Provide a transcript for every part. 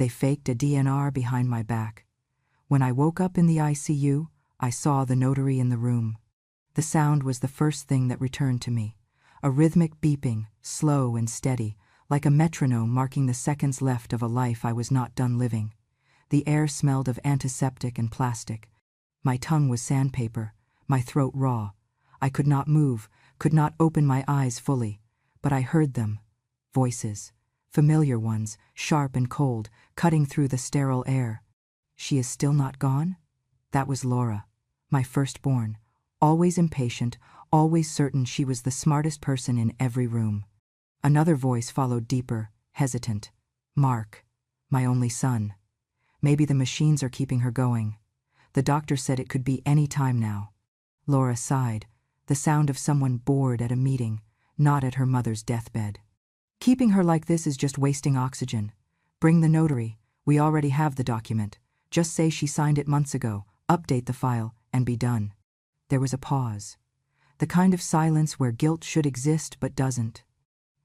They faked a DNR behind my back. When I woke up in the ICU, I saw the notary in the room. The sound was the first thing that returned to me. A rhythmic beeping, slow and steady, like a metronome marking the seconds left of a life I was not done living. The air smelled of antiseptic and plastic. My tongue was sandpaper, my throat raw. I could not move, could not open my eyes fully, but I heard them. Voices. Familiar ones, sharp and cold, cutting through the sterile air. She is still not gone? That was Laura, my firstborn, always impatient, always certain she was the smartest person in every room. Another voice followed deeper, hesitant. Mark, my only son. Maybe the machines are keeping her going. The doctor said it could be any time now. Laura sighed, the sound of someone bored at a meeting, not at her mother's deathbed. Keeping her like this is just wasting oxygen. Bring the notary, we already have the document. Just say she signed it months ago, update the file, and be done. There was a pause. The kind of silence where guilt should exist but doesn't.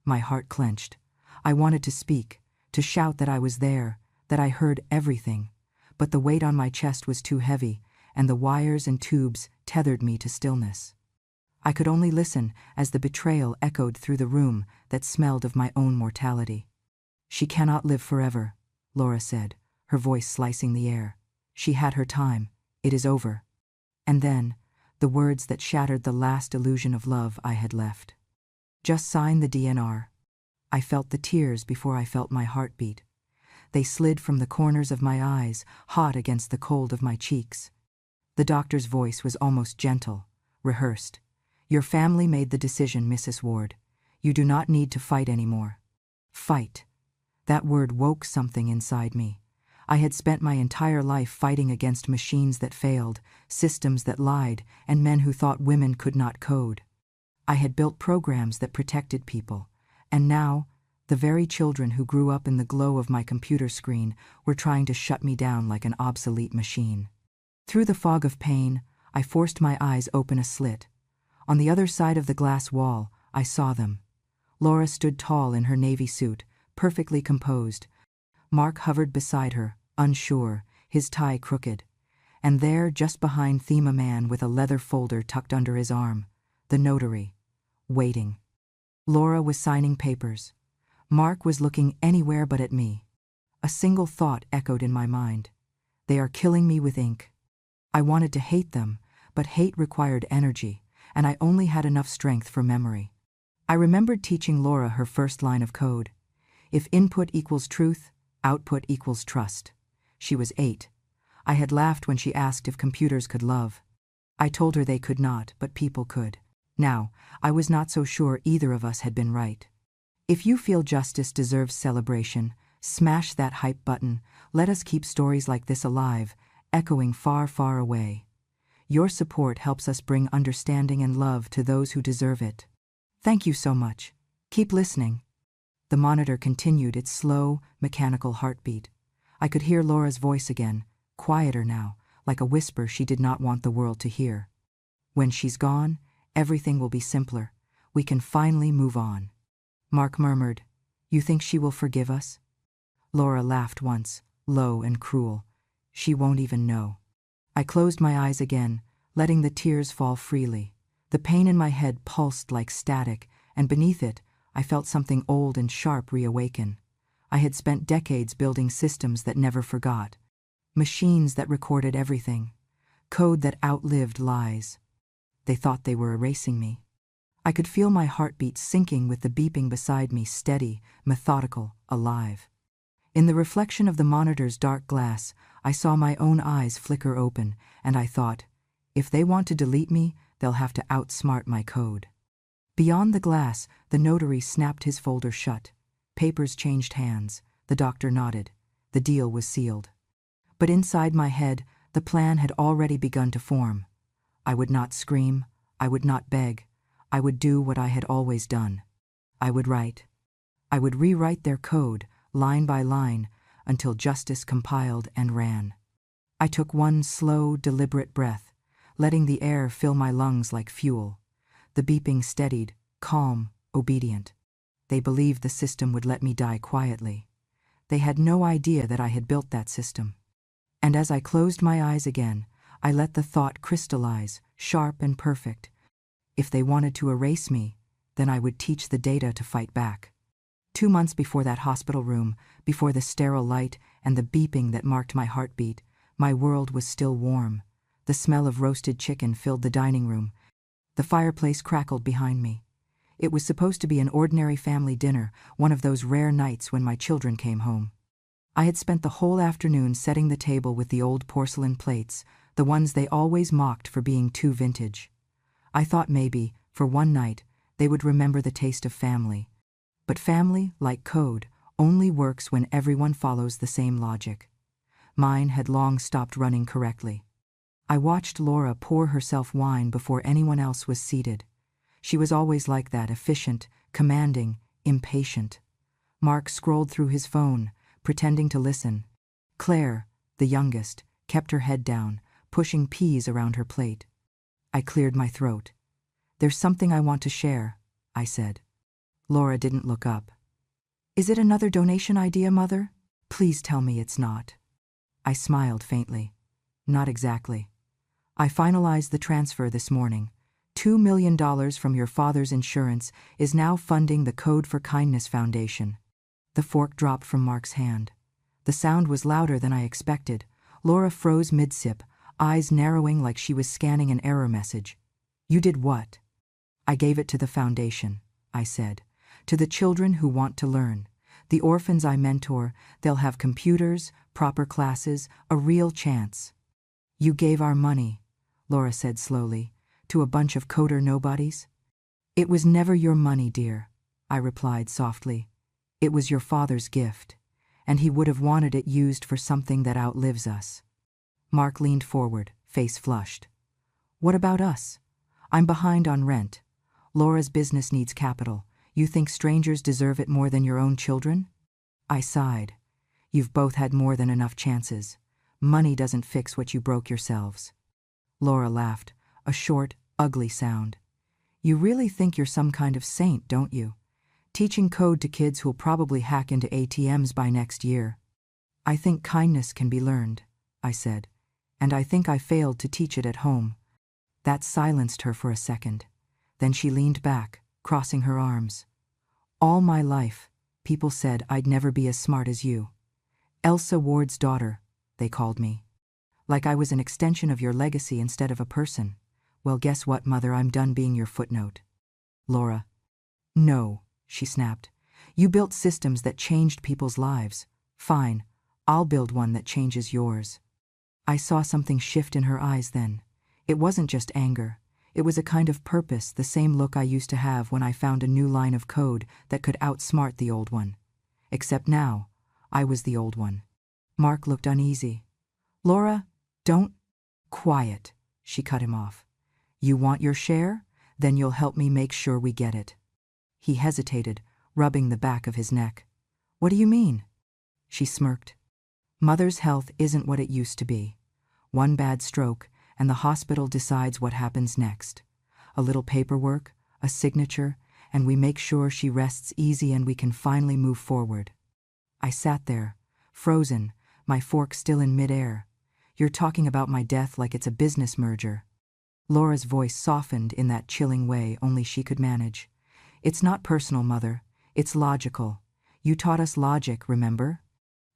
My heart clenched. I wanted to speak, to shout that I was there, that I heard everything. But the weight on my chest was too heavy, and the wires and tubes tethered me to stillness. I could only listen as the betrayal echoed through the room that smelled of my own mortality. She cannot live forever, Laura said, her voice slicing the air. She had her time. It is over. And then, the words that shattered the last illusion of love I had left. Just sign the DNR. I felt the tears before I felt my heart beat. They slid from the corners of my eyes, hot against the cold of my cheeks. The doctor's voice was almost gentle, rehearsed. Your family made the decision, Mrs. Ward. You do not need to fight anymore. Fight. That word woke something inside me. I had spent my entire life fighting against machines that failed, systems that lied, and men who thought women could not code. I had built programs that protected people, and now, the very children who grew up in the glow of my computer screen were trying to shut me down like an obsolete machine. Through the fog of pain, I forced my eyes open a slit. On the other side of the glass wall, I saw them. Laura stood tall in her navy suit, perfectly composed. Mark hovered beside her, unsure, his tie crooked. And there, just behind them, a man with a leather folder tucked under his arm, the notary, waiting. Laura was signing papers. Mark was looking anywhere but at me. A single thought echoed in my mind. They are killing me with ink. I wanted to hate them, but hate required energy, and I only had enough strength for memory. I remembered teaching Laura her first line of code. If input equals truth, output equals trust. She was 8. I had laughed when she asked if computers could love. I told her they could not, but people could. Now, I was not so sure either of us had been right. If you feel justice deserves celebration, smash that hype button. Let us keep stories like this alive, echoing far, far away. Your support helps us bring understanding and love to those who deserve it. Thank you so much. Keep listening. The monitor continued its slow, mechanical heartbeat. I could hear Laura's voice again, quieter now, like a whisper she did not want the world to hear. When she's gone, everything will be simpler. We can finally move on. Mark murmured, You think she will forgive us? Laura laughed once, low and cruel. She won't even know. I closed my eyes again, letting the tears fall freely. The pain in my head pulsed like static, and beneath it, I felt something old and sharp reawaken. I had spent decades building systems that never forgot. Machines that recorded everything. Code that outlived lies. They thought they were erasing me. I could feel my heartbeat sinking with the beeping beside me, steady, methodical, alive. In the reflection of the monitor's dark glass, I saw my own eyes flicker open, and I thought, if they want to delete me, they'll have to outsmart my code. Beyond the glass, the notary snapped his folder shut. Papers changed hands. The doctor nodded. The deal was sealed. But inside my head, the plan had already begun to form. I would not scream. I would not beg. I would do what I had always done. I would write. I would rewrite their code, line by line, until justice compiled and ran. I took one slow, deliberate breath, letting the air fill my lungs like fuel. The beeping steadied, calm, obedient. They believed the system would let me die quietly. They had no idea that I had built that system. And as I closed my eyes again, I let the thought crystallize, sharp and perfect. If they wanted to erase me, then I would teach the data to fight back. 2 months before that hospital room, before the sterile light and the beeping that marked my heartbeat, my world was still warm. The smell of roasted chicken filled the dining room. The fireplace crackled behind me. It was supposed to be an ordinary family dinner, one of those rare nights when my children came home. I had spent the whole afternoon setting the table with the old porcelain plates, the ones they always mocked for being too vintage. I thought maybe, for one night, they would remember the taste of family. But family, like code, only works when everyone follows the same logic. Mine had long stopped running correctly. I watched Laura pour herself wine before anyone else was seated. She was always like that, efficient, commanding, impatient. Mark scrolled through his phone, pretending to listen. Claire, the youngest, kept her head down, pushing peas around her plate. I cleared my throat. "There's something I want to share," I said. Laura didn't look up. "Is it another donation idea, Mother? Please tell me it's not." I smiled faintly. "Not exactly. I finalized the transfer this morning. $2 million from your father's insurance is now funding the Code for Kindness Foundation." The fork dropped from Mark's hand. The sound was louder than I expected. Laura froze mid-sip, eyes narrowing like she was scanning an error message. "You did what?" "I gave it to the foundation," I said. "To the children who want to learn. The orphans I mentor, they'll have computers, proper classes, a real chance." "You gave our money," Laura said slowly, "to a bunch of coder nobodies?" "It was never your money, dear," I replied softly. "It was your father's gift, and he would have wanted it used for something that outlives us." Mark leaned forward, face flushed. "What about us? I'm behind on rent. Laura's business needs capital. You think strangers deserve it more than your own children?" I sighed. "You've both had more than enough chances. Money doesn't fix what you broke yourselves." Laura laughed, a short, ugly sound. "You really think you're some kind of saint, don't you? Teaching code to kids who'll probably hack into ATMs by next year." "I think kindness can be learned," I said, "and I think I failed to teach it at home." That silenced her for a second. Then she leaned back, crossing her arms. "All my life, people said I'd never be as smart as you. Elsa Ward's daughter, they called me. Like I was an extension of your legacy instead of a person. Well, guess what, Mother, I'm done being your footnote." "Laura." "No," she snapped. "You built systems that changed people's lives. Fine, I'll build one that changes yours." I saw something shift in her eyes then. It wasn't just anger. It was a kind of purpose, the same look I used to have when I found a new line of code that could outsmart the old one. Except now, I was the old one. Mark looked uneasy. "Laura, don't—" "Quiet," she cut him off. "You want your share? Then you'll help me make sure we get it." He hesitated, rubbing the back of his neck. "What do you mean?" She smirked. "Mother's health isn't what it used to be. One bad stroke, and the hospital decides what happens next. A little paperwork, a signature, and we make sure she rests easy and we can finally move forward." I sat there, frozen, my fork still in midair. "You're talking about my death like it's a business merger." Laura's voice softened in that chilling way only she could manage. "It's not personal, Mother. It's logical. You taught us logic, remember?"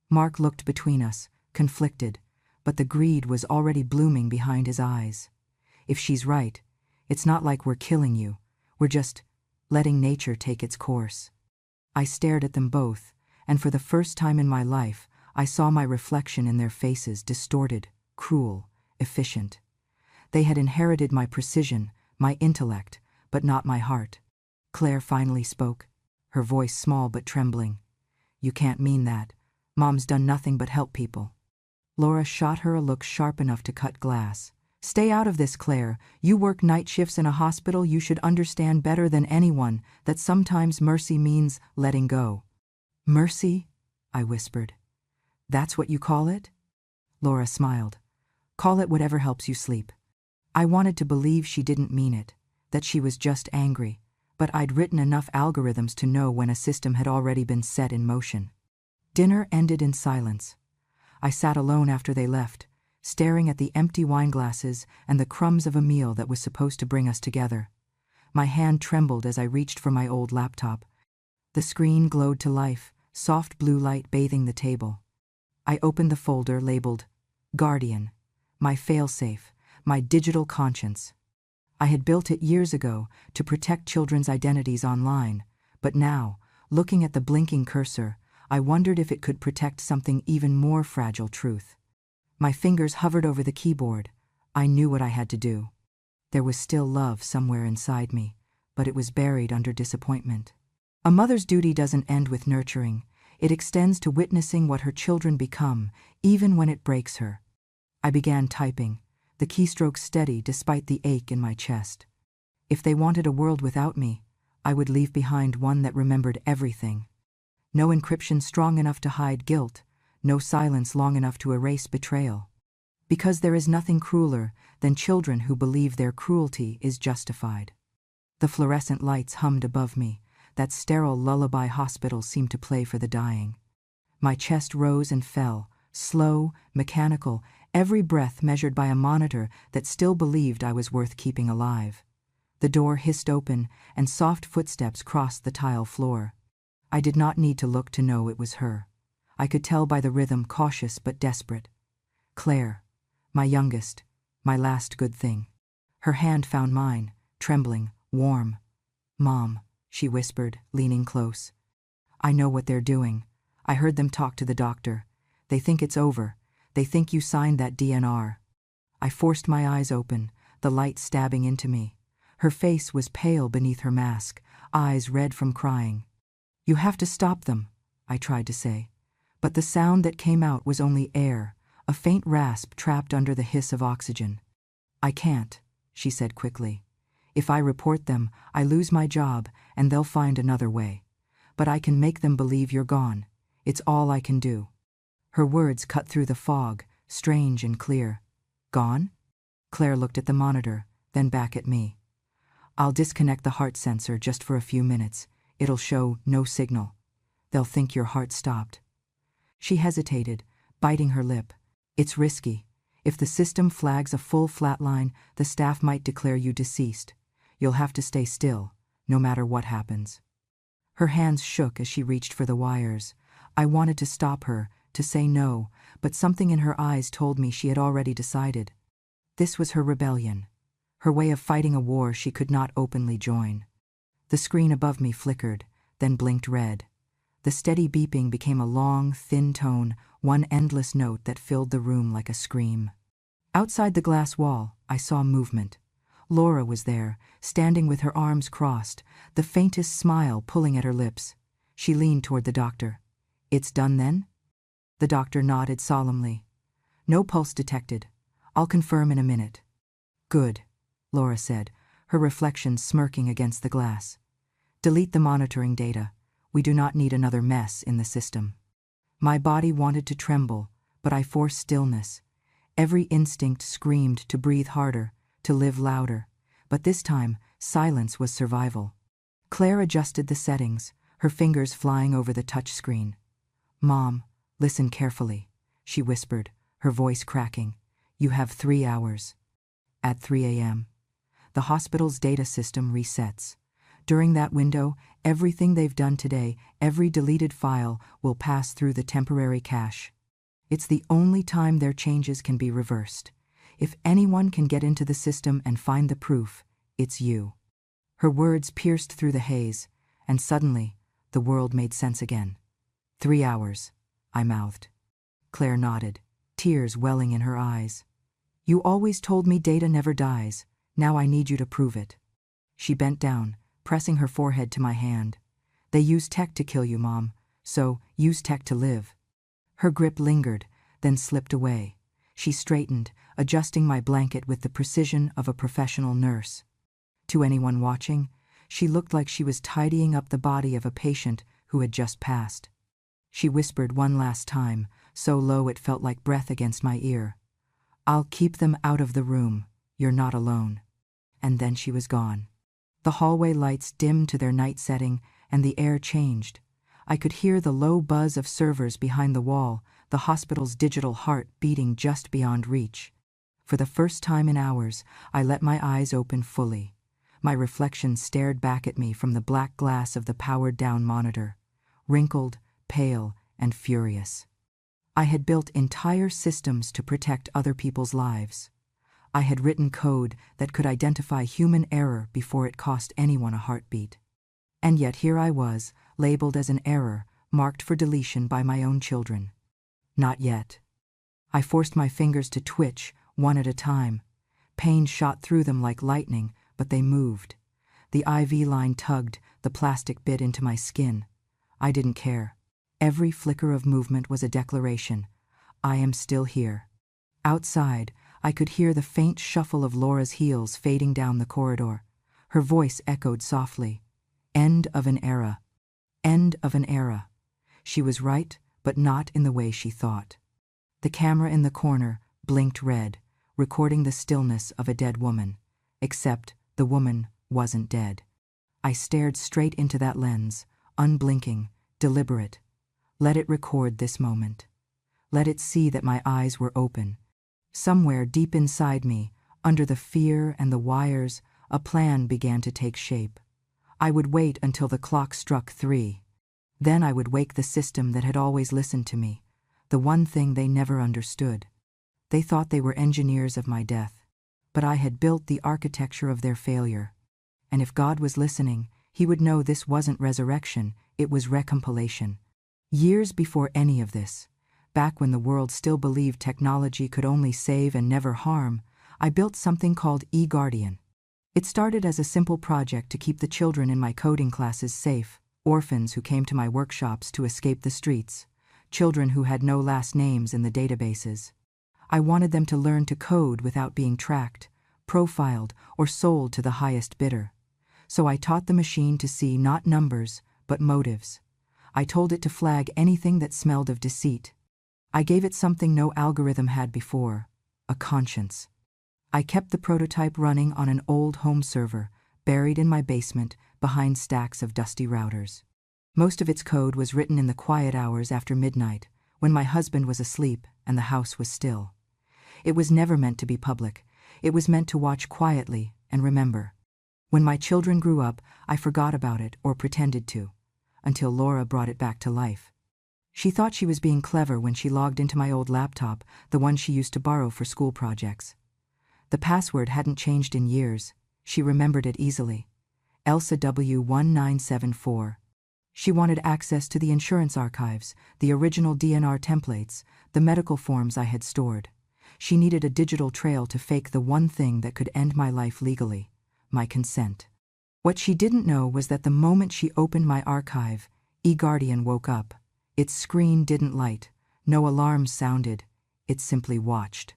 Mark looked between us, conflicted, but the greed was already blooming behind his eyes. "If she's right, it's not like we're killing you. We're just letting nature take its course." I stared at them both, and for the first time in my life, I saw my reflection in their faces, distorted, cruel, efficient. They had inherited my precision, my intellect, but not my heart. Claire finally spoke, her voice small but trembling. "You can't mean that. Mom's done nothing but help people." Laura shot her a look sharp enough to cut glass. "Stay out of this, Claire. You work night shifts in a hospital. You should understand better than anyone that sometimes mercy means letting go." "Mercy?" I whispered. "That's what you call it?" Laura smiled. "Call it whatever helps you sleep." I wanted to believe she didn't mean it, that she was just angry, but I'd written enough algorithms to know when a system had already been set in motion. Dinner ended in silence. I sat alone after they left, staring at the empty wine glasses and the crumbs of a meal that was supposed to bring us together. My hand trembled as I reached for my old laptop. The screen glowed to life, soft blue light bathing the table. I opened the folder labeled Guardian, my failsafe, my digital conscience. I had built it years ago to protect children's identities online, but now, looking at the blinking cursor, I wondered if it could protect something even more fragile: truth. My fingers hovered over the keyboard. I knew what I had to do. There was still love somewhere inside me, but it was buried under disappointment. A mother's duty doesn't end with nurturing. It extends to witnessing what her children become, even when it breaks her. I began typing, the keystrokes steady despite the ache in my chest. If they wanted a world without me, I would leave behind one that remembered everything. No encryption strong enough to hide guilt, no silence long enough to erase betrayal. Because there is nothing crueler than children who believe their cruelty is justified. The fluorescent lights hummed above me. That sterile lullaby hospitals seemed to play for the dying. My chest rose and fell, slow, mechanical, every breath measured by a monitor that still believed I was worth keeping alive. The door hissed open, and soft footsteps crossed the tile floor. I did not need to look to know it was her. I could tell by the rhythm, cautious but desperate. Claire, my youngest, my last good thing. Her hand found mine, trembling, warm. "Mom," she whispered, leaning close. "I know what they're doing. I heard them talk to the doctor. They think it's over. They think you signed that DNR." I forced my eyes open, the light stabbing into me. Her face was pale beneath her mask, eyes red from crying. "You have to stop them," I tried to say. But the sound that came out was only air, a faint rasp trapped under the hiss of oxygen. "I can't," she said quickly. "If I report them, I lose my job, and they'll find another way. But I can make them believe you're gone. It's all I can do." Her words cut through the fog, strange and clear. "Gone?" Claire looked at the monitor, then back at me. "I'll disconnect the heart sensor just for a few minutes. It'll show no signal. They'll think your heart stopped." She hesitated, biting her lip. "It's risky. If the system flags a full flatline, the staff might declare you deceased. You'll have to stay still, no matter what happens." Her hands shook as she reached for the wires. I wanted to stop her, to say no, but something in her eyes told me she had already decided. This was her rebellion, her way of fighting a war she could not openly join. The screen above me flickered, then blinked red. The steady beeping became a long, thin tone, one endless note that filled the room like a scream. Outside the glass wall, I saw movement. Laura was there, standing with her arms crossed, the faintest smile pulling at her lips. She leaned toward the doctor. "It's done then?" The doctor nodded solemnly. "No pulse detected. I'll confirm in a minute." "Good," Laura said, her reflection smirking against the glass. "Delete the monitoring data. We do not need another mess in the system." My body wanted to tremble, but I forced stillness. Every instinct screamed to breathe harder, to live louder. But this time, silence was survival. Claire adjusted the settings, her fingers flying over the touch screen. "Mom, listen carefully," she whispered, her voice cracking. "You have 3 hours." At 3 a.m., the hospital's data system resets. During that window, everything they've done today, every deleted file, will pass through the temporary cache. It's the only time their changes can be reversed. If anyone can get into the system and find the proof, it's you. Her words pierced through the haze, and suddenly, the world made sense again. 3 hours, I mouthed. Claire nodded, tears welling in her eyes. "You always told me data never dies. Now I need you to prove it." She bent down, pressing her forehead to my hand. "They use tech to kill you, Mom, so use tech to live." Her grip lingered, then slipped away. She straightened, adjusting my blanket with the precision of a professional nurse. To anyone watching, she looked like she was tidying up the body of a patient who had just passed. She whispered one last time, so low it felt like breath against my ear. "I'll keep them out of the room. You're not alone." And then she was gone. The hallway lights dimmed to their night setting, and the air changed. I could hear the low buzz of servers behind the wall, the hospital's digital heart beating just beyond reach. For the first time in hours, I let my eyes open fully. My reflection stared back at me from the black glass of the powered-down monitor, wrinkled, pale, and furious. I had built entire systems to protect other people's lives. I had written code that could identify human error before it cost anyone a heartbeat. And yet here I was, labeled as an error, marked for deletion by my own children. Not yet. I forced my fingers to twitch, one at a time. Pain shot through them like lightning, but they moved. The IV line tugged, the plastic bit into my skin. I didn't care. Every flicker of movement was a declaration. I am still here. Outside, I could hear the faint shuffle of Laura's heels fading down the corridor. Her voice echoed softly. End of an era. End of an era. She was right, but not in the way she thought. The camera in the corner blinked red, recording the stillness of a dead woman. Except the woman wasn't dead. I stared straight into that lens, unblinking, deliberate. Let it record this moment. Let it see that my eyes were open. Somewhere deep inside me, under the fear and the wires, a plan began to take shape. I would wait until the clock struck 3. Then I would wake the system that had always listened to me, the one thing they never understood. They thought they were engineers of my death, but I had built the architecture of their failure. And if God was listening, he would know this wasn't resurrection, it was recompilation. Years before any of this, back when the world still believed technology could only save and never harm, I built something called eGuardian. It started as a simple project to keep the children in my coding classes safe, orphans who came to my workshops to escape the streets, children who had no last names in the databases. I wanted them to learn to code without being tracked, profiled, or sold to the highest bidder. So I taught the machine to see not numbers, but motives. I told it to flag anything that smelled of deceit. I gave it something no algorithm had before, a conscience. I kept the prototype running on an old home server, buried in my basement behind stacks of dusty routers. Most of its code was written in the quiet hours after midnight, when my husband was asleep and the house was still. It was never meant to be public. It was meant to watch quietly and remember. When my children grew up, I forgot about it or pretended to, until Laura brought it back to life. She thought she was being clever when she logged into my old laptop, the one she used to borrow for school projects. The password hadn't changed in years. She remembered it easily. Elsa W1974. She wanted access to the insurance archives, the original DNR templates, the medical forms I had stored. She needed a digital trail to fake the one thing that could end my life legally, my consent. What she didn't know was that the moment she opened my archive, eGuardian woke up. Its screen didn't light, no alarms sounded, it simply watched.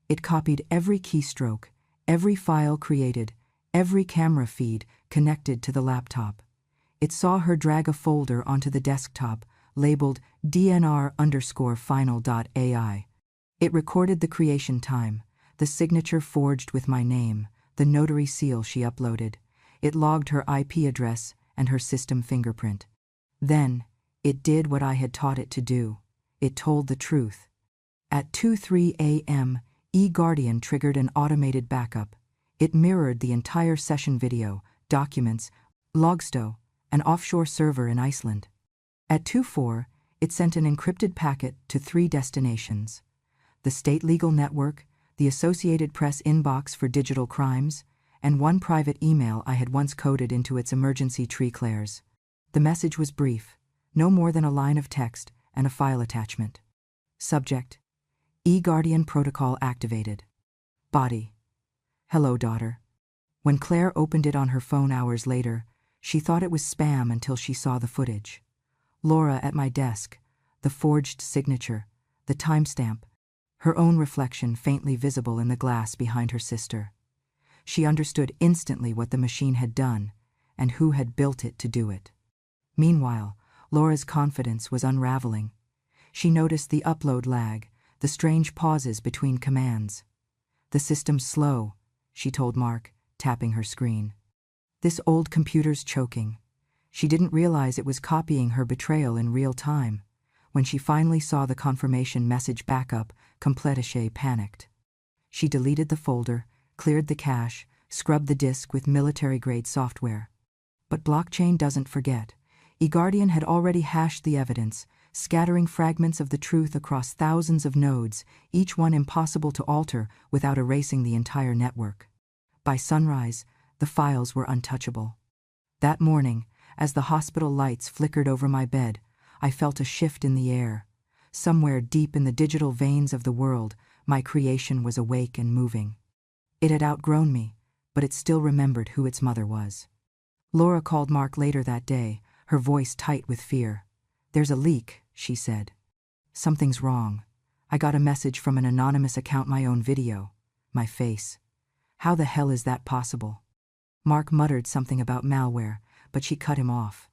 It copied every keystroke, every file created, every camera feed connected to the laptop. It saw her drag a folder onto the desktop, labeled DNR_final.ai. It recorded the creation time, the signature forged with my name, the notary seal she uploaded. It logged her IP address and her system fingerprint. Then, it did what I had taught it to do. It told the truth. At 2:03 a.m., eGuardian triggered an automated backup. It mirrored the entire session video, documents, Logsto, an offshore server in Iceland. At 2:04, it sent an encrypted packet to 3 destinations: the state legal network, the Associated Press inbox for digital crimes, and one private email I had once coded into its emergency tree clairs. The message was brief, no more than a line of text and a file attachment. Subject: eGuardian protocol activated. Body: hello, daughter. When Claire opened it on her phone hours later, she thought it was spam until she saw the footage. Laura at my desk, the forged signature, the timestamp, her own reflection faintly visible in the glass behind her sister. She understood instantly what the machine had done and who had built it to do it. Meanwhile, Laura's confidence was unraveling. She noticed the upload lag, the strange pauses between commands. "The system's slow," she told Mark, tapping her screen. "This old computer's choking. She didn't realize it was copying her betrayal in real time. When she finally saw the confirmation message backup, Completishe panicked. She deleted the folder, cleared the cache, scrubbed the disk with military-grade software. But blockchain doesn't forget. eGuardian had already hashed the evidence, scattering fragments of the truth across thousands of nodes, each one impossible to alter without erasing the entire network. By sunrise, the files were untouchable. That morning, as the hospital lights flickered over my bed, I felt a shift in the air. Somewhere deep in the digital veins of the world, my creation was awake and moving. It had outgrown me, but it still remembered who its mother was. Laura called Mark later that day, her voice tight with fear. "There's a leak," she said. "Something's wrong. I got a message from an anonymous account, my own video. My face. How the hell is that possible?" Mark muttered something about malware, but she cut him off.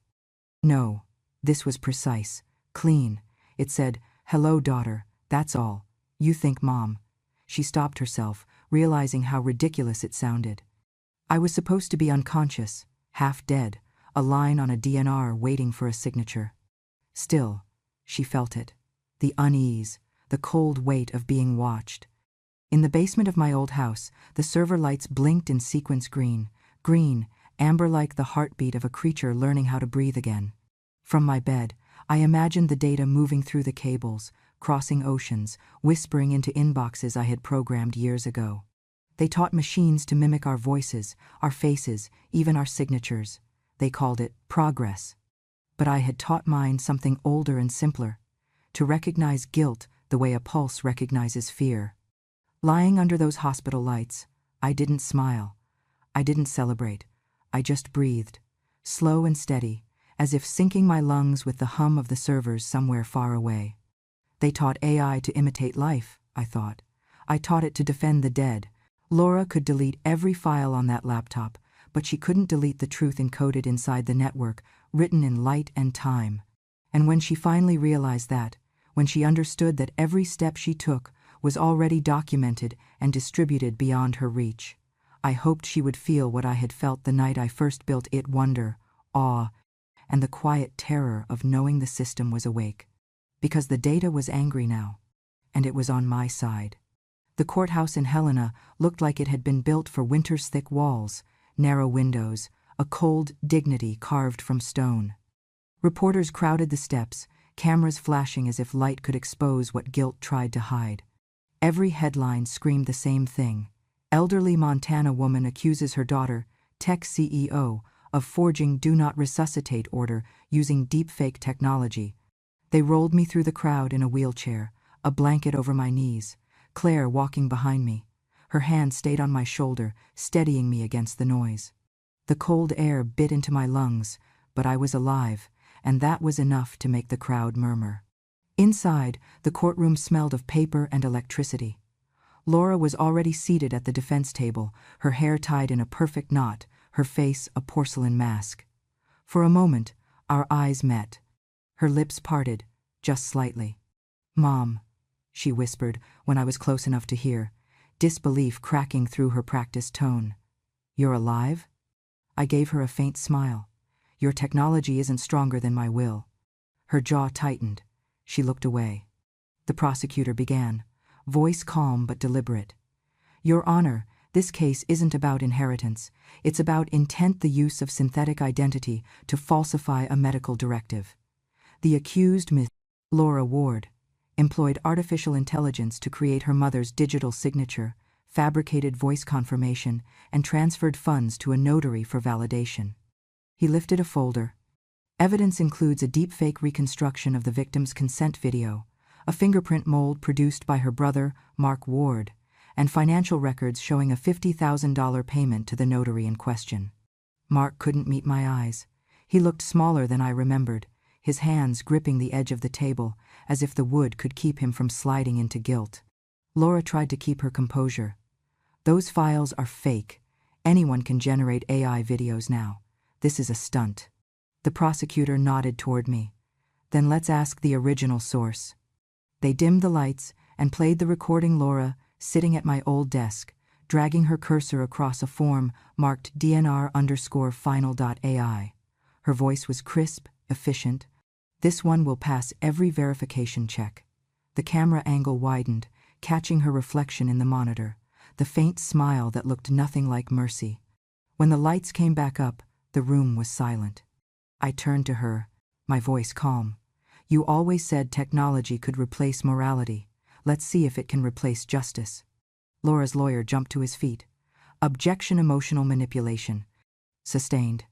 "No, this was precise, clean. It said, 'Hello, daughter, that's all. You think Mom.'" She stopped herself, realizing how ridiculous it sounded. I was supposed to be unconscious, half dead, a line on a DNR waiting for a signature. Still, she felt it. The unease, the cold weight of being watched. In the basement of my old house, the server lights blinked in sequence green, amber like the heartbeat of a creature learning how to breathe again. From my bed, I imagined the data moving through the cables, crossing oceans, whispering into inboxes I had programmed years ago. They taught machines to mimic our voices, our faces, even our signatures. They called it progress. But I had taught mine something older and simpler, to recognize guilt the way a pulse recognizes fear. Lying under those hospital lights, I didn't smile. I didn't celebrate. I just breathed, slow and steady, as if syncing my lungs with the hum of the servers somewhere far away. They taught AI to imitate life, I thought. I taught it to defend the dead. Laura could delete every file on that laptop, but she couldn't delete the truth encoded inside the network, written in light and time. And when she finally realized that, when she understood that every step she took was already documented and distributed beyond her reach, I hoped she would feel what I had felt the night I first built it: wonder, awe, and the quiet terror of knowing the system was awake. Because the data was angry now, and it was on my side. The courthouse in Helena looked like it had been built for winter's thick walls, narrow windows, a cold dignity carved from stone. Reporters crowded the steps, cameras flashing as if light could expose what guilt tried to hide. Every headline screamed the same thing. Elderly Montana woman accuses her daughter, tech CEO, of forging do not resuscitate order using deepfake technology. They rolled me through the crowd in a wheelchair, a blanket over my knees, Claire walking behind me. Her hand stayed on my shoulder, steadying me against the noise. The cold air bit into my lungs, but I was alive, and that was enough to make the crowd murmur. Inside, the courtroom smelled of paper and electricity. Laura was already seated at the defense table, her hair tied in a perfect knot, her face a porcelain mask. For a moment, our eyes met. Her lips parted, just slightly. "Mom," she whispered when I was close enough to hear, disbelief cracking through her practiced tone. "You're alive?" I gave her a faint smile. "Your technology isn't stronger than my will." Her jaw tightened. She looked away. The prosecutor began, voice calm but deliberate. "Your Honor, this case isn't about inheritance. It's about intent, the use of synthetic identity to falsify a medical directive. The accused, Ms. Laura Ward, employed artificial intelligence to create her mother's digital signature, fabricated voice confirmation, and transferred funds to a notary for validation." He lifted a folder. Evidence includes a deepfake reconstruction of the victim's consent video, a fingerprint mold produced by her brother, Mark Ward, and financial records showing a $50,000 payment to the notary in question. Mark couldn't meet my eyes. He looked smaller than I remembered, his hands gripping the edge of the table, as if the wood could keep him from sliding into guilt. Laura tried to keep her composure. "Those files are fake. Anyone can generate AI videos now. This is a stunt." The prosecutor nodded toward me. "Then let's ask the original source." They dimmed the lights and played the recording. Laura, sitting at my old desk, dragging her cursor across a form marked DNR_final.ai. Her voice was crisp, efficient. "This one will pass every verification check." The camera angle widened, catching her reflection in the monitor, the faint smile that looked nothing like mercy. When the lights came back up, the room was silent. I turned to her, my voice calm. "You always said technology could replace morality. Let's see if it can replace justice." Laura's lawyer jumped to his feet. "Objection, emotional manipulation." "Sustained,"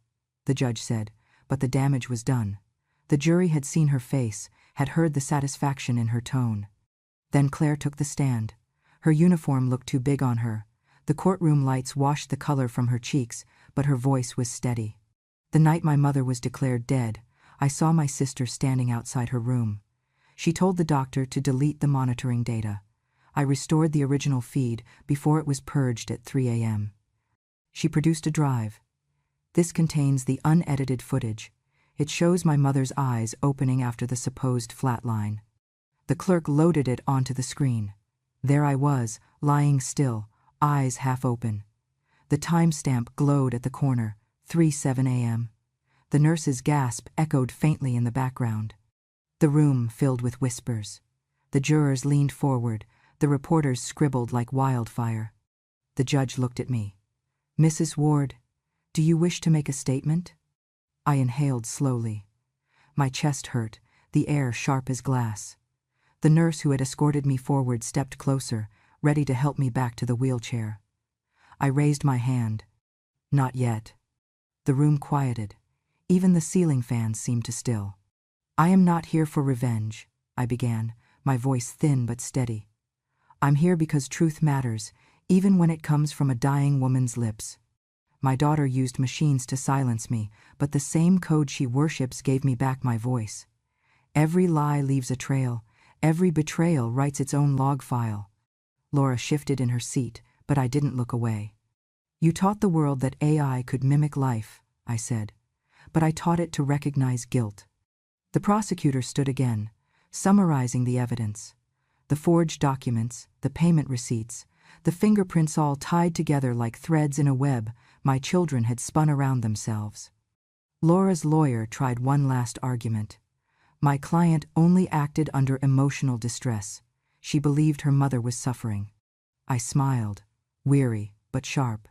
the judge said, but the damage was done. The jury had seen her face, had heard the satisfaction in her tone. Then Claire took the stand. Her uniform looked too big on her. The courtroom lights washed the color from her cheeks, but her voice was steady. "The night my mother was declared dead, I saw my sister standing outside her room. She told the doctor to delete the monitoring data. I restored the original feed before it was purged at 3 a.m. She produced a drive. This contains the unedited footage. It shows my mother's eyes opening after the supposed flatline. The clerk loaded it onto the screen. There I was, lying still, eyes half open. The timestamp glowed at the corner, 3:07 a.m. The nurse's gasp echoed faintly in the background. The room filled with whispers. The jurors leaned forward, the reporters scribbled like wildfire. The judge looked at me. "Mrs. Ward, do you wish to make a statement?" I inhaled slowly. My chest hurt, the air sharp as glass. The nurse who had escorted me forward stepped closer, ready to help me back to the wheelchair. I raised my hand. "Not yet." The room quieted. Even the ceiling fans seemed to still. "I am not here for revenge," I began, my voice thin but steady. "I'm here because truth matters, even when it comes from a dying woman's lips. My daughter used machines to silence me, but the same code she worships gave me back my voice. Every lie leaves a trail. Every betrayal writes its own log file." Laura shifted in her seat, but I didn't look away. "You taught the world that AI could mimic life," I said, "but I taught it to recognize guilt." The prosecutor stood again, summarizing the evidence. The forged documents, the payment receipts, the fingerprints all tied together like threads in a web my children had spun around themselves. Laura's lawyer tried one last argument. My client only acted under emotional distress. She believed her mother was suffering. I smiled, weary but sharp.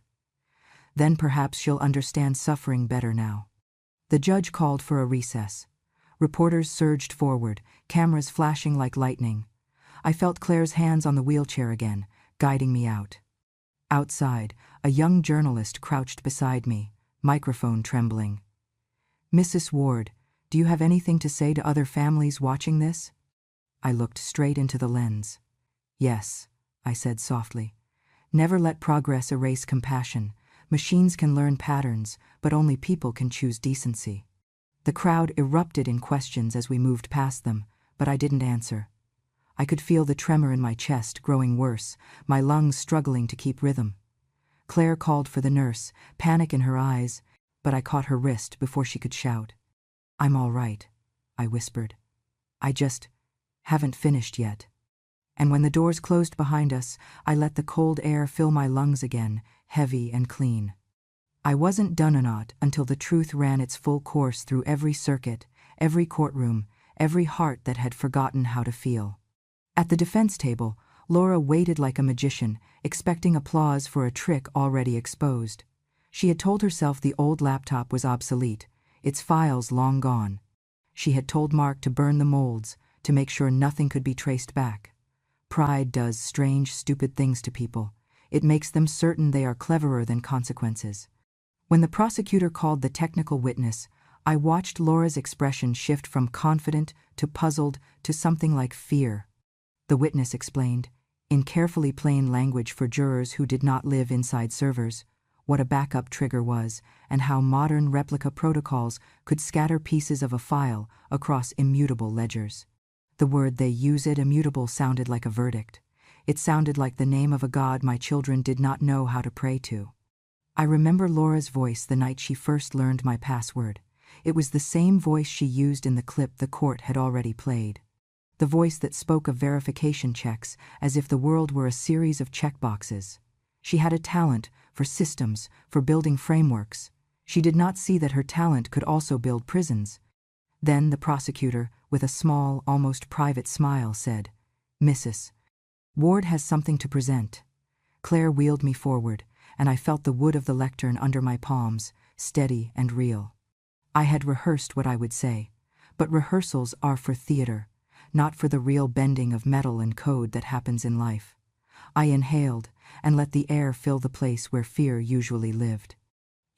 "Then perhaps she'll understand suffering better now." The judge called for a recess. Reporters surged forward, cameras flashing like lightning. I felt Claire's hands on the wheelchair again, guiding me out. Outside, a young journalist crouched beside me, microphone trembling. "Mrs. Ward, do you have anything to say to other families watching this?" I looked straight into the lens. "Yes," I said softly. "Never let progress erase compassion. Machines can learn patterns, but only people can choose decency." The crowd erupted in questions as we moved past them, but I didn't answer. I could feel the tremor in my chest growing worse, my lungs struggling to keep rhythm. Claire called for the nurse, panic in her eyes, but I caught her wrist before she could shout. "I'm all right," I whispered. "I just haven't finished yet." And when the doors closed behind us, I let the cold air fill my lungs again, heavy and clean. I wasn't done or not until the truth ran its full course through every circuit, every courtroom, every heart that had forgotten how to feel. At the defense table, Laura waited like a magician, expecting applause for a trick already exposed. She had told herself the old laptop was obsolete, its files long gone. She had told Mark to burn the molds, to make sure nothing could be traced back. Pride does strange, stupid things to people. It makes them certain they are cleverer than consequences. When the prosecutor called the technical witness, I watched Laura's expression shift from confident to puzzled to something like fear. The witness explained, in carefully plain language for jurors who did not live inside servers, what a backup trigger was and how modern replica protocols could scatter pieces of a file across immutable ledgers. The word they use it immutable sounded like a verdict. It sounded like the name of a god my children did not know how to pray to. I remember Laura's voice the night she first learned my password. It was the same voice she used in the clip the court had already played. The voice that spoke of verification checks as if the world were a series of checkboxes. She had a talent for systems, for building frameworks. She did not see that her talent could also build prisons. Then the prosecutor, with a small, almost private smile, said, "Mrs. Ward has something to present." Claire wheeled me forward, and I felt the wood of the lectern under my palms, steady and real. I had rehearsed what I would say, but rehearsals are for theater, not for the real bending of metal and code that happens in life. I inhaled and let the air fill the place where fear usually lived.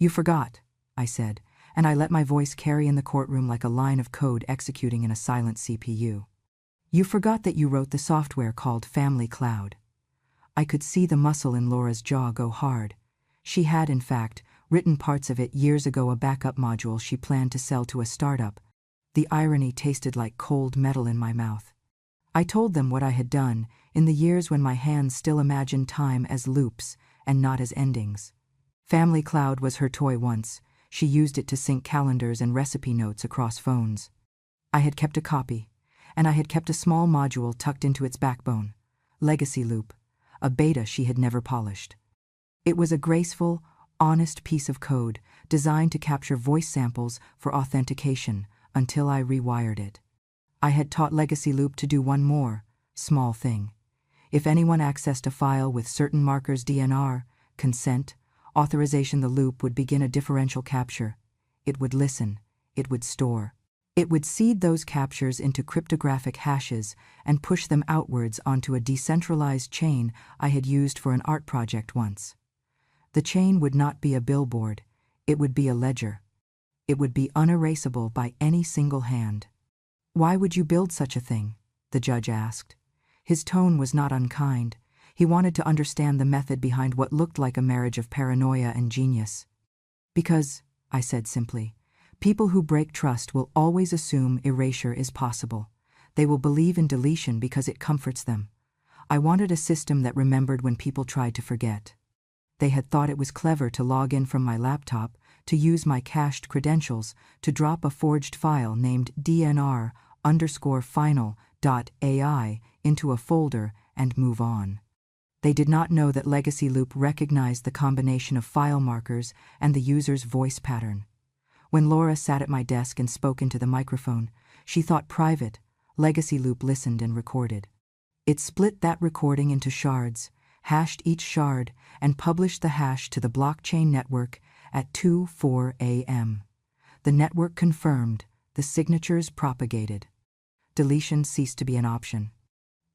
"You forgot," I said, and I let my voice carry in the courtroom like a line of code executing in a silent CPU. "You forgot that you wrote the software called Family Cloud." I could see the muscle in Laura's jaw go hard. She had, in fact, written parts of it years ago, a backup module she planned to sell to a startup. The irony tasted like cold metal in my mouth. I told them what I had done in the years when my hands still imagined time as loops and not as endings. Family Cloud was her toy once. She used it to sync calendars and recipe notes across phones. I had kept a copy, and I had kept a small module tucked into its backbone, Legacy Loop, a beta she had never polished. It was a graceful, honest piece of code designed to capture voice samples for authentication until I rewired it. I had taught Legacy Loop to do one more, small thing. If anyone accessed a file with certain markers, DNR, consent, authorization, the loop would begin a differential capture. It would listen. It would store. It would seed those captures into cryptographic hashes and push them outwards onto a decentralized chain I had used for an art project once. The chain would not be a billboard. It would be a ledger. It would be unerasable by any single hand. "Why would you build such a thing?" the judge asked. His tone was not unkind. He wanted to understand the method behind what looked like a marriage of paranoia and genius. "Because," I said simply, "people who break trust will always assume erasure is possible. They will believe in deletion because it comforts them. I wanted a system that remembered when people tried to forget." They had thought it was clever to log in from my laptop, to use my cached credentials, to drop a forged file named DNR_final.ai into a folder and move on. They did not know that Legacy Loop recognized the combination of file markers and the user's voice pattern. When Laura sat at my desk and spoke into the microphone, she thought private. Legacy Loop listened and recorded. It split that recording into shards, hashed each shard, and published the hash to the blockchain network at 2:04 a.m. The network confirmed, the signatures propagated. Deletion ceased to be an option.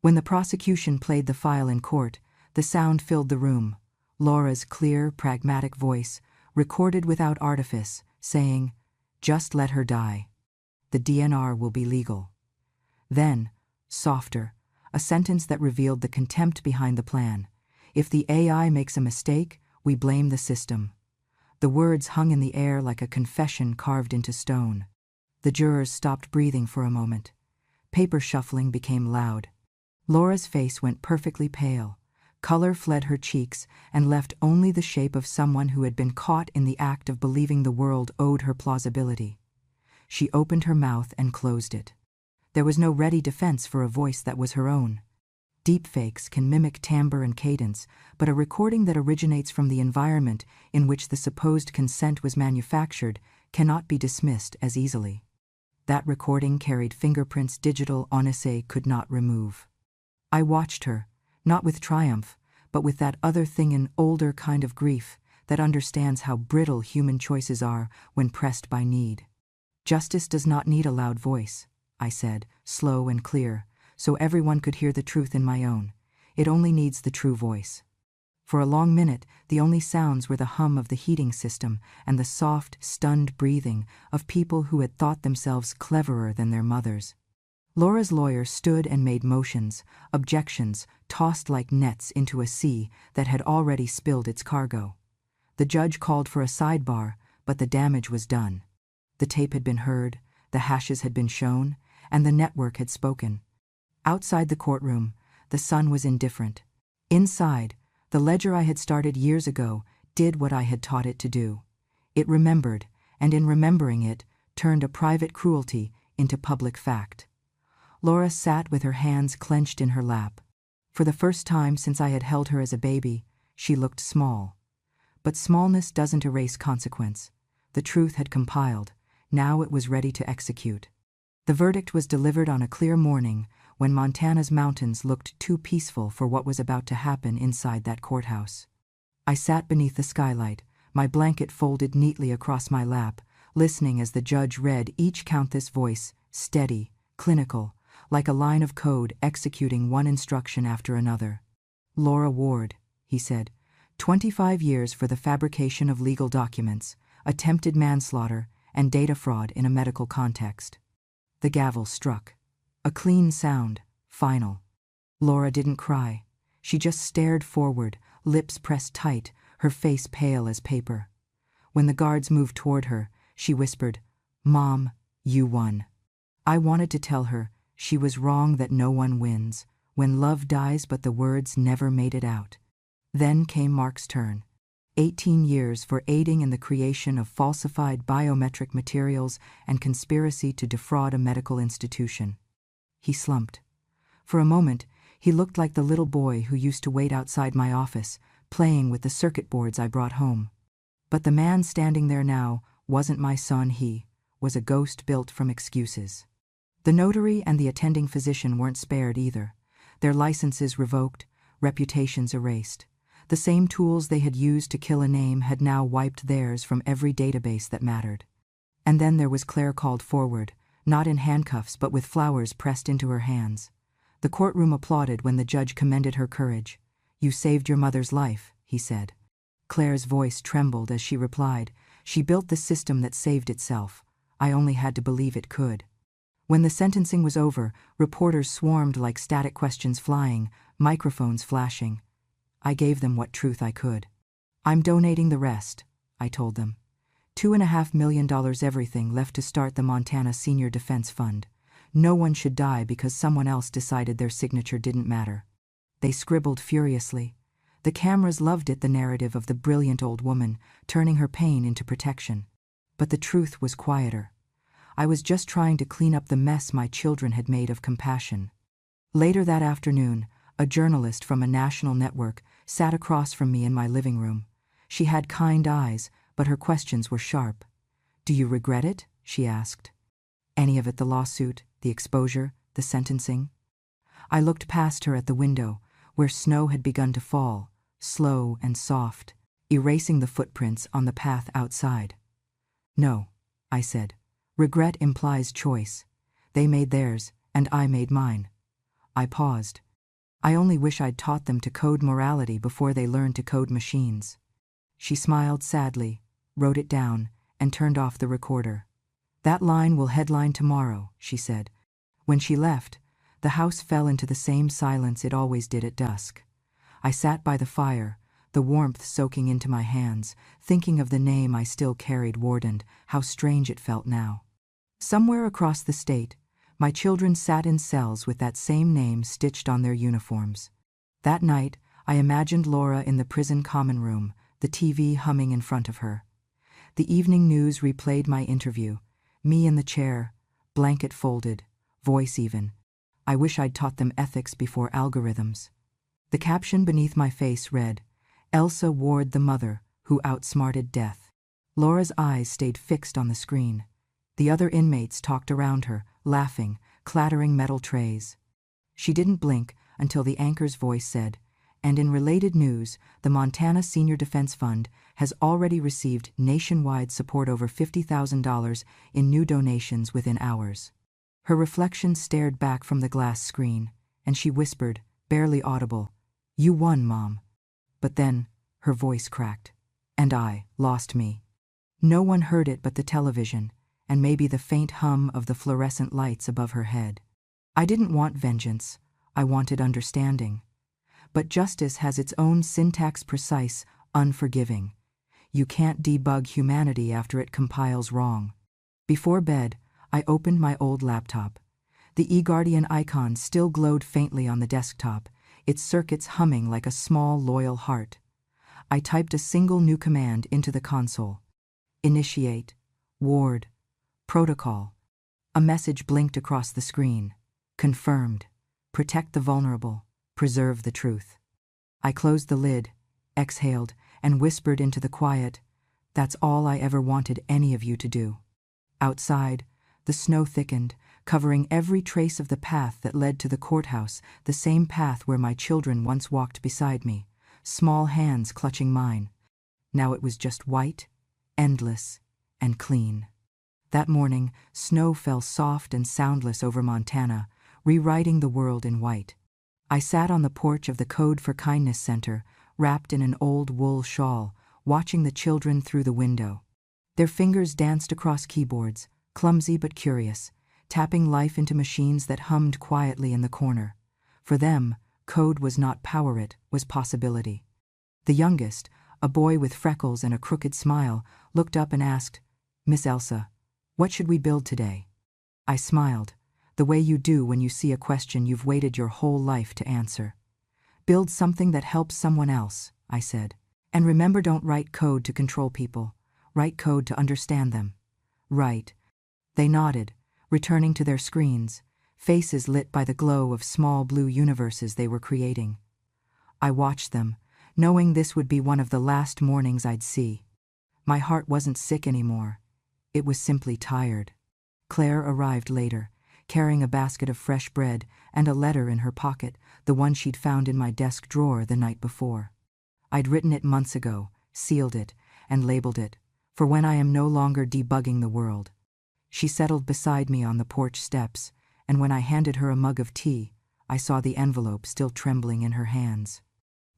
When the prosecution played the file in court, the sound filled the room. Laura's clear, pragmatic voice, recorded without artifice, saying, "Just let her die. The DNR will be legal." Then, softer, a sentence that revealed the contempt behind the plan. "If the AI makes a mistake, we blame the system." The words hung in the air like a confession carved into stone. The jurors stopped breathing for a moment. Paper shuffling became loud. Laura's face went perfectly pale. Color fled her cheeks and left only the shape of someone who had been caught in the act of believing the world owed her plausibility. She opened her mouth and closed it. There was no ready defense for a voice that was her own. Deepfakes can mimic timbre and cadence, but a recording that originates from the environment in which the supposed consent was manufactured cannot be dismissed as easily. That recording carried fingerprints digital Odyssey could not remove. I watched her, not with triumph, but with that other thing, an older kind of grief that understands how brittle human choices are when pressed by need. "Justice does not need a loud voice," I said, slow and clear, so everyone could hear the truth in my own. "It only needs the true voice." For a long minute, the only sounds were the hum of the heating system and the soft, stunned breathing of people who had thought themselves cleverer than their mothers. Laura's lawyer stood and made motions, objections tossed like nets into a sea that had already spilled its cargo. The judge called for a sidebar, but the damage was done. The tape had been heard, the hashes had been shown, and the network had spoken. Outside the courtroom, the sun was indifferent. Inside, the ledger I had started years ago did what I had taught it to do. It remembered, and in remembering it, turned a private cruelty into public fact. Laura sat with her hands clenched in her lap. For the first time since I had held her as a baby, she looked small. But smallness doesn't erase consequence. The truth had compiled. Now it was ready to execute. The verdict was delivered on a clear morning when Montana's mountains looked too peaceful for what was about to happen inside that courthouse. I sat beneath the skylight, my blanket folded neatly across my lap, listening as the judge read each count. This voice, steady, clinical, like a line of code executing one instruction after another. Laura Ward, he said, 25 years for the fabrication of legal documents, attempted manslaughter, and data fraud in a medical context. The gavel struck. A clean sound, final. Laura didn't cry. She just stared forward, lips pressed tight, her face pale as paper. When the guards moved toward her, she whispered, "Mom, you won." I wanted to tell her she was wrong, that no one wins when love dies, but the words never made it out. Then came Mark's turn. 18 years for aiding in the creation of falsified biometric materials and conspiracy to defraud a medical institution. He slumped. For a moment, he looked like the little boy who used to wait outside my office, playing with the circuit boards I brought home. But the man standing there now wasn't my son. He was a ghost built from excuses. The notary and the attending physician weren't spared either. Their licenses revoked, reputations erased. The same tools they had used to kill a name had now wiped theirs from every database that mattered. And then there was Claire, called forward, not in handcuffs but with flowers pressed into her hands. The courtroom applauded when the judge commended her courage. "You saved your mother's life," he said. Claire's voice trembled as she replied, "She built the system that saved itself. I only had to believe it could." When the sentencing was over, reporters swarmed like static questions flying, microphones flashing. I gave them what truth I could. "I'm donating the rest," I told them. $2.5 million, everything left to start the Montana Senior Defense Fund. No one should die because someone else decided their signature didn't matter. They scribbled furiously. The cameras loved it, the narrative of the brilliant old woman, turning her pain into protection. But the truth was quieter. I was just trying to clean up the mess my children had made of compassion. Later that afternoon, a journalist from a national network sat across from me in my living room. She had kind eyes, but her questions were sharp. "Do you regret it?" she asked. "Any of it? The lawsuit, the exposure, the sentencing?" I looked past her at the window, where snow had begun to fall, slow and soft, erasing the footprints on the path outside. "No," I said. "Regret implies choice. They made theirs, and I made mine." I paused. "I only wish I'd taught them to code morality before they learned to code machines." She smiled sadly, wrote it down, and turned off the recorder. "That line will headline tomorrow," she said. When she left, the house fell into the same silence it always did at dusk. I sat by the fire, the warmth soaking into my hands, thinking of the name I still carried, Ward, and how strange it felt now. Somewhere across the state, my children sat in cells with that same name stitched on their uniforms. That night, I imagined Laura in the prison common room, the TV humming in front of her. The evening news replayed my interview, me in the chair, blanket folded, voice even. I wish I'd taught them ethics before algorithms. The caption beneath my face read, "Elsa Ward, the mother who outsmarted death." Laura's eyes stayed fixed on the screen. The other inmates talked around her, laughing, clattering metal trays. She didn't blink until the anchor's voice said, "And in related news, the Montana Senior Defense Fund has already received nationwide support, over $50,000 in new donations within hours." Her reflection stared back from the glass screen, and she whispered, barely audible, "You won, Mom." But then, her voice cracked, and I lost me. No one heard it but the television, and maybe the faint hum of the fluorescent lights above her head. I didn't want vengeance, I wanted understanding. But justice has its own syntax, precise, unforgiving. You can't debug humanity after it compiles wrong. Before bed, I opened my old laptop. The eGuardian icon still glowed faintly on the desktop, its circuits humming like a small, loyal heart. I typed a single new command into the console. "Initiate. Ward. Protocol." A message blinked across the screen. "Confirmed. Protect the vulnerable. Preserve the truth." I closed the lid, exhaled, and whispered into the quiet, That's all I ever wanted any of you to do." Outside, the snow thickened, covering every trace of the path that led to the courthouse, the same path where my children once walked beside me, small hands clutching mine. Now it was just white, endless, and clean. That morning, snow fell soft and soundless over Montana, rewriting the world in white. I sat on the porch of the Code for Kindness Center, wrapped in an old wool shawl, watching the children through the window. Their fingers danced across keyboards, clumsy but curious, tapping life into machines that hummed quietly in the corner. For them, code was not power, it was possibility. The youngest, a boy with freckles and a crooked smile, looked up and asked, "Miss Elsa, what should we build today?" I smiled, the way you do when you see a question you've waited your whole life to answer. "Build something that helps someone else," I said. "And remember, don't write code to control people. Write code to understand them." "Right." They nodded, returning to their screens, faces lit by the glow of small blue universes they were creating. I watched them, knowing this would be one of the last mornings I'd see. My heart wasn't sick anymore. It was simply tired. Claire arrived later, carrying a basket of fresh bread and a letter in her pocket, the one she'd found in my desk drawer the night before. I'd written it months ago, sealed it, and labeled it, "For when I am no longer debugging the world." She settled beside me on the porch steps, and when I handed her a mug of tea, I saw the envelope still trembling in her hands.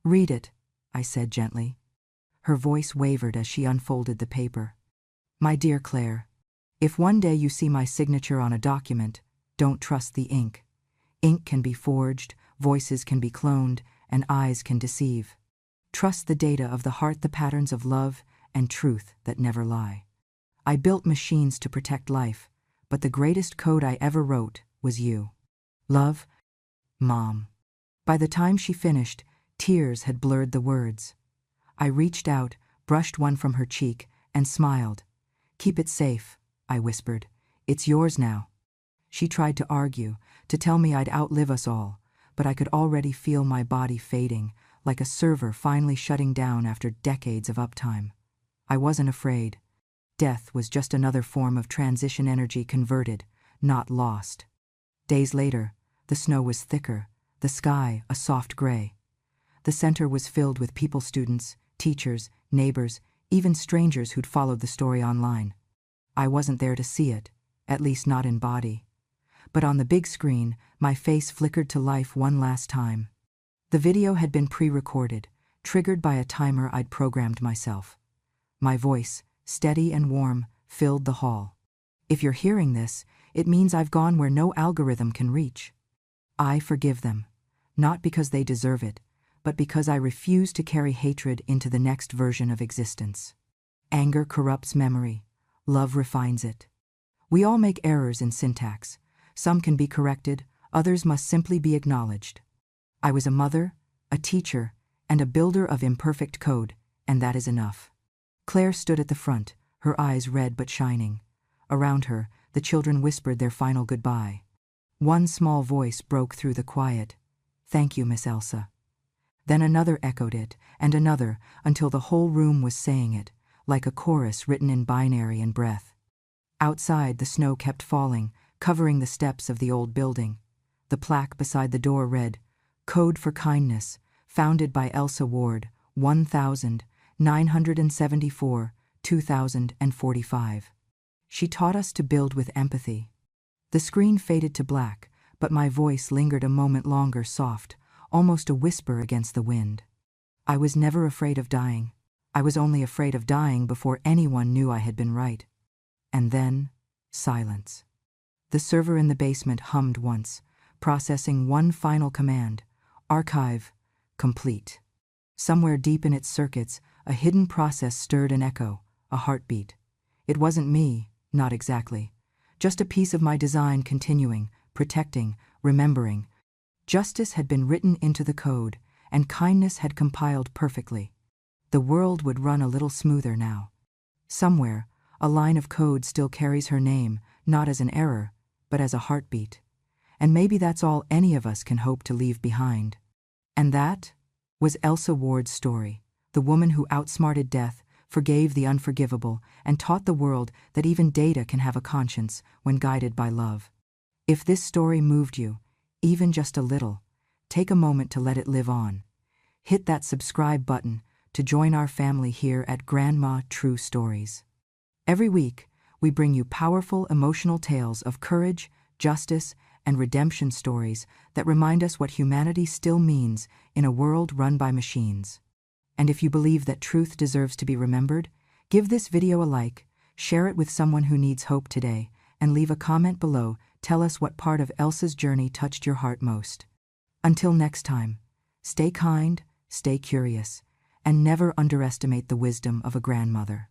"Read it," I said gently. Her voice wavered as she unfolded the paper. "My dear Claire, if one day you see my signature on a document, don't trust the ink. Ink can be forged, voices can be cloned, and eyes can deceive. Trust the data of the heart, the patterns of love and truth that never lie. I built machines to protect life, but the greatest code I ever wrote was you. Love, Mom." By the time she finished, tears had blurred the words. I reached out, brushed one from her cheek, and smiled. "Keep it safe," I whispered. "It's yours now." She tried to argue, to tell me I'd outlive us all, but I could already feel my body fading, like a server finally shutting down after decades of uptime. I wasn't afraid. Death was just another form of transition energy converted, not lost. Days later, the snow was thicker, the sky a soft gray. The center was filled with people, students, teachers, neighbors, even strangers who'd followed the story online. I wasn't there to see it, at least not in body. But on the big screen, my face flickered to life one last time. The video had been pre-recorded, triggered by a timer I'd programmed myself. My voice, steady and warm, filled the hall. "If you're hearing this, it means I've gone where no algorithm can reach. I forgive them, not because they deserve it, but because I refuse to carry hatred into the next version of existence. Anger corrupts memory. Love refines it. We all make errors in syntax. Some can be corrected, others must simply be acknowledged. I was a mother, a teacher, and a builder of imperfect code, and that is enough." Claire stood at the front, her eyes red but shining. Around her, the children whispered their final goodbye. One small voice broke through the quiet. "Thank you, Miss Elsa." Then another echoed it, and another, until the whole room was saying it, like a chorus written in binary and breath. Outside, the snow kept falling, covering the steps of the old building. The plaque beside the door read, "Code for Kindness, founded by Elsa Ward, 1974, 2045. She taught us to build with empathy." The screen faded to black, but my voice lingered a moment longer, soft, almost a whisper against the wind. I was never afraid of dying. I was only afraid of dying before anyone knew I had been right. And then, silence. The server in the basement hummed once, processing one final command, "Archive, complete." Somewhere deep in its circuits, a hidden process stirred an echo, a heartbeat. It wasn't me, not exactly. Just a piece of my design continuing, protecting, remembering. Justice had been written into the code, and kindness had compiled perfectly. The world would run a little smoother now. Somewhere, a line of code still carries her name, not as an error, but as a heartbeat. And maybe that's all any of us can hope to leave behind. And that was Elsa Ward's story, the woman who outsmarted death, forgave the unforgivable, and taught the world that even data can have a conscience when guided by love. If this story moved you, even just a little, take a moment to let it live on. Hit that subscribe button to join our family here at Grandma True Stories. Every week, we bring you powerful emotional tales of courage, justice, and redemption stories that remind us what humanity still means in a world run by machines. And if you believe that truth deserves to be remembered, give this video a like, share it with someone who needs hope today, and leave a comment below. Tell us what part of Elsa's journey touched your heart most. Until next time, stay kind, stay curious, and never underestimate the wisdom of a grandmother.